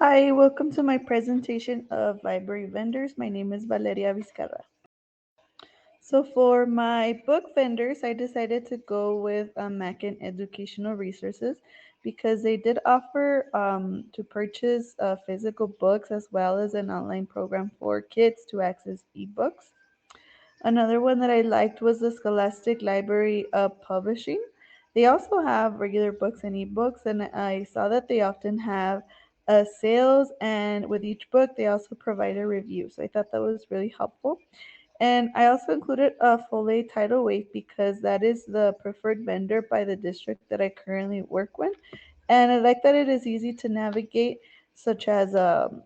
Hi, welcome to my presentation of library vendors. My name is Valeria Vizcarra. So for my book vendors, I decided to go with Mackin Educational Resources because they did offer to purchase physical books as well as an online program for kids to access ebooks. Another one that I liked was the Scholastic Library of Publishing. They also have regular books and ebooks, and I saw that they often have sales, and with each book, they also provide a review. So I thought that was really helpful. And I also included a Foley Tidal Wave because that is the preferred vendor by the district that I currently work with. And I like that it is easy to navigate, such as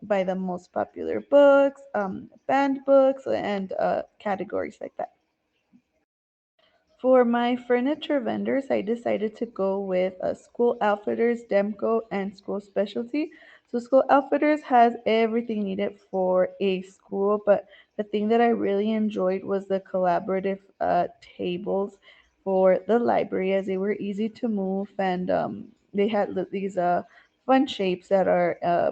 by the most popular books, banned books, and categories like that. For my furniture vendors, I decided to go with School Outfitters, Demco, and School Specialty. So School Outfitters has everything needed for a school, but the thing that I really enjoyed was the collaborative tables for the library, as they were easy to move, and they had these fun shapes that are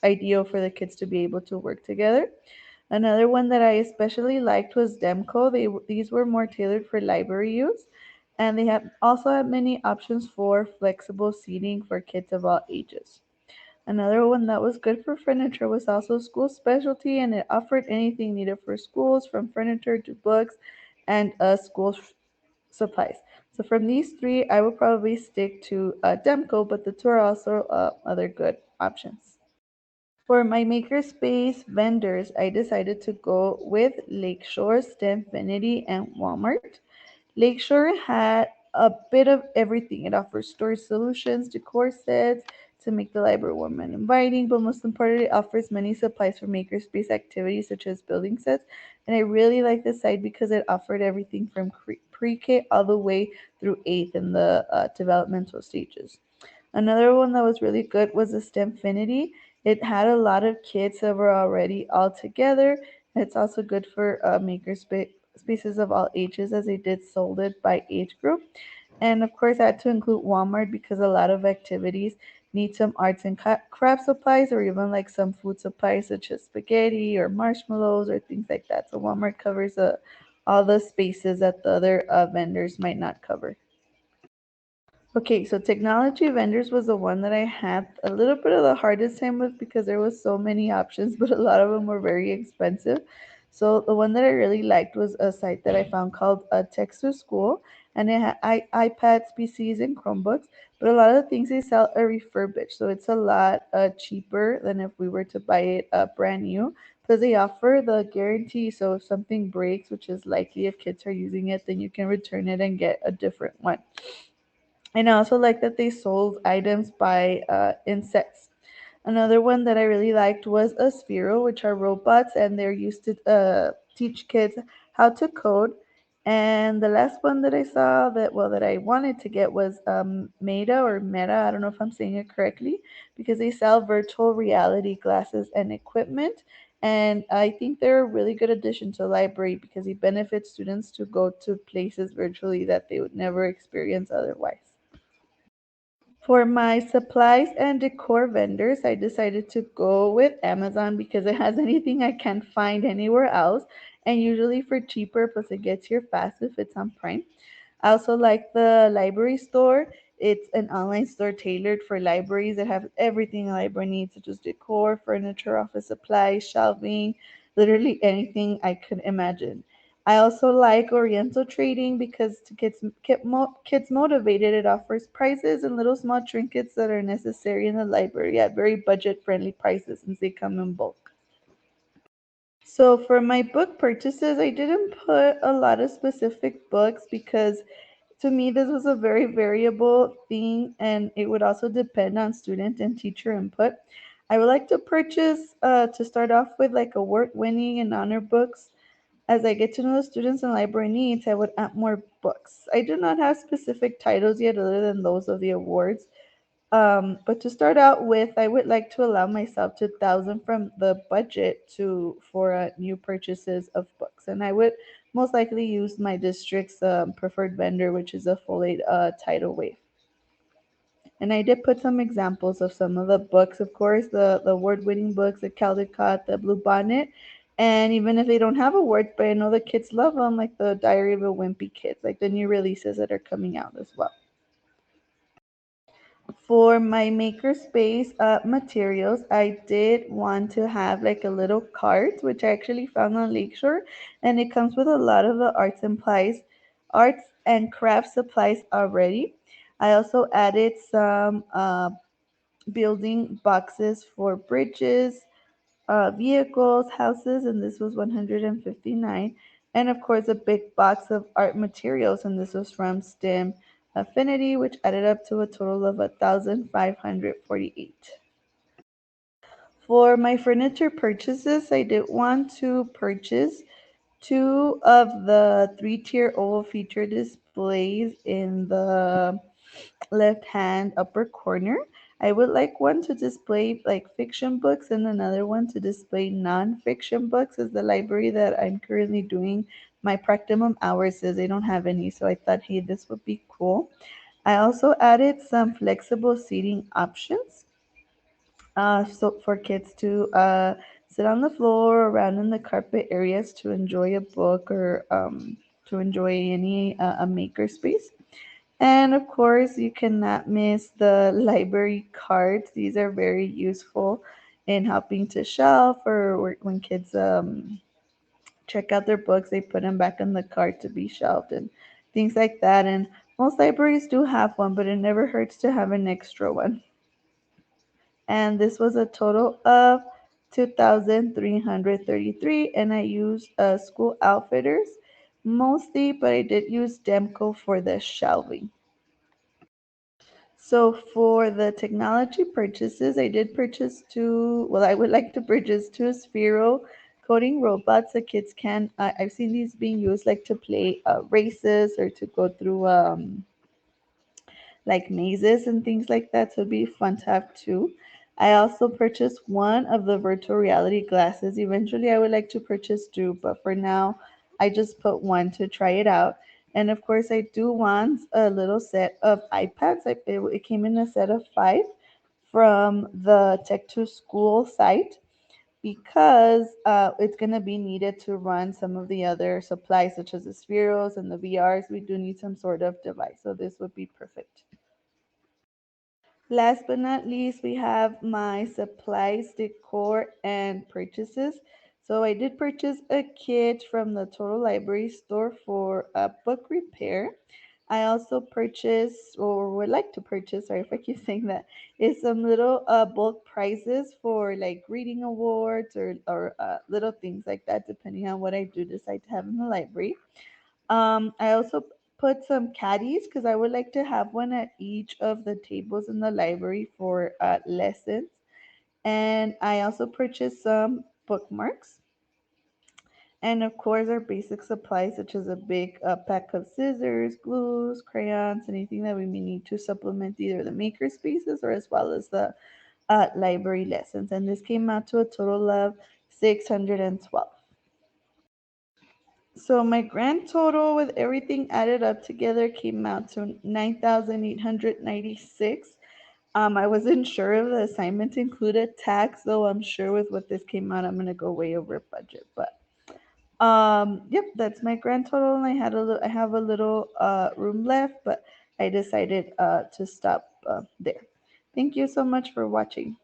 ideal for the kids to be able to work together. Another one that I especially liked was Demco. These were more tailored for library use, and they have also had many options for flexible seating for kids of all ages. Another one that was good for furniture was also School Specialty, and it offered anything needed for schools, from furniture to books and supplies. So from these three, I would probably stick to Demco, but the two are also other good options. For my makerspace vendors, I decided to go with Lakeshore, Stemfinity, and Walmart. Lakeshore had a bit of everything. It offers storage solutions, decor sets to make the library warm and inviting, but most importantly, it offers many supplies for makerspace activities such as building sets. And I really like this site because it offered everything from pre-K all the way through eighth in the developmental stages. Another one that was really good was the Stemfinity. It had a lot of kids that were already all together. It's also good for spaces of all ages, as they did sold it by age group. And of course, I had to include Walmart because a lot of activities need some arts and craft supplies, or even like some food supplies such as spaghetti or marshmallows or things like that. So Walmart covers all the spaces that the other vendors might not cover. Okay, so technology vendors was the one that I had a little bit of the hardest time with because there was so many options, but a lot of them were very expensive. So the one that I really liked was a site that I found called Text to School, and it had iPads, PCs, and Chromebooks. But a lot of the things they sell are refurbished, so it's a lot cheaper than if we were to buy it brand new. Because they offer the guarantee, so if something breaks, which is likely if kids are using it, then you can return it and get a different one. And I also like that they sold items by insects. Another one that I really liked was a Sphero, which are robots, and they're used to teach kids how to code. And the last one that I saw that I wanted to get was Meta or Meta. I don't know if I'm saying it correctly, because they sell virtual reality glasses and equipment. And I think they're a really good addition to the library because they benefit students to go to places virtually that they would never experience otherwise. For my supplies and decor vendors, I decided to go with Amazon because it has anything I can't find anywhere else, and usually for cheaper, plus it gets here fast if it's on Prime. I also like the library store. It's an online store tailored for libraries that have everything a library needs, such as decor, furniture, office supplies, shelving, literally anything I could imagine. I also like Oriental Trading because to kids motivated, it offers prizes and little small trinkets that are necessary in the library at very budget friendly prices since they come in bulk. So for my book purchases, I didn't put a lot of specific books because to me this was a very variable thing, and it would also depend on student and teacher input. I would like to purchase to start off with like award winning and honor books. As I get to know the students and library needs, I would add more books. I do not have specific titles yet other than those of the awards. But to start out with, I would like to allow myself 2,000 from the budget to for new purchases of books, and I would most likely use my district's preferred vendor, which is a full aid tidal wave. And I did put some examples of some of the books, of course, the award-winning books, the Caldecott, the Blue Bonnet. And even if they don't have awards, but I know the kids love them, like the Diary of a Wimpy Kid, like the new releases that are coming out as well. For my makerspace materials, I did want to have like a little cart, which I actually found on Lakeshore, and it comes with a lot of the arts and craft supplies already. I also added some building boxes for bridges, vehicles, houses, and this was 159. And of course, a big box of art materials, and this was from STEM Affinity, which added up to a total of 1,548. For my furniture purchases, I did want to purchase two of the three-tier oval feature displays in the left hand upper corner. I would like one to display like fiction books and another one to display non-fiction books, as the library that I'm currently doing my practicum hours says they don't have any. So I thought, hey, this would be cool. I also added some flexible seating options, so for kids to sit on the floor, around in the carpet areas to enjoy a book or to enjoy any a maker space. And of course, you cannot miss the library cards. These are very useful in helping to shelf or when kids check out their books, they put them back in the cart to be shelved and things like that. And most libraries do have one, but it never hurts to have an extra one. And this was a total of 2,333. And I used School Outfitters mostly, but I did use Demco for the shelving. So for the technology purchases, I did purchase two. Well, I would like to purchase two Sphero coding robots that kids can. I've seen these being used like to play races or to go through like mazes and things like that. So it'd be fun to have two. I also purchased one of the virtual reality glasses. Eventually, I would like to purchase two, but for now, I just put one to try it out. And of course, I do want a little set of iPads. It came in a set of five from the Tech to School site because it's going to be needed to run some of the other supplies, such as the Spheros and the VRs. We do need some sort of device, so this would be perfect. Last but not least, we have my supplies, decor, and purchases. So I did purchase a kit from the Total Library store for a book repair. I also purchased, or would like to purchase, sorry if I keep saying that, is some little bulk prizes for like reading awards or little things like that, depending on what I do decide to have in the library. I also put some caddies because I would like to have one at each of the tables in the library for lessons. And I also purchased some bookmarks. And of course, our basic supplies, such as a big pack of scissors, glues, crayons, anything that we may need to supplement either the maker spaces or as well as the library lessons. And this came out to a total of 612. So my grand total with everything added up together came out to 9,896. I wasn't sure if the assignment included tax, though I'm sure with what this came out, I'm gonna go way over budget. But yep, that's my grand total, and I have a little room left, but I decided to stop there. Thank you so much for watching.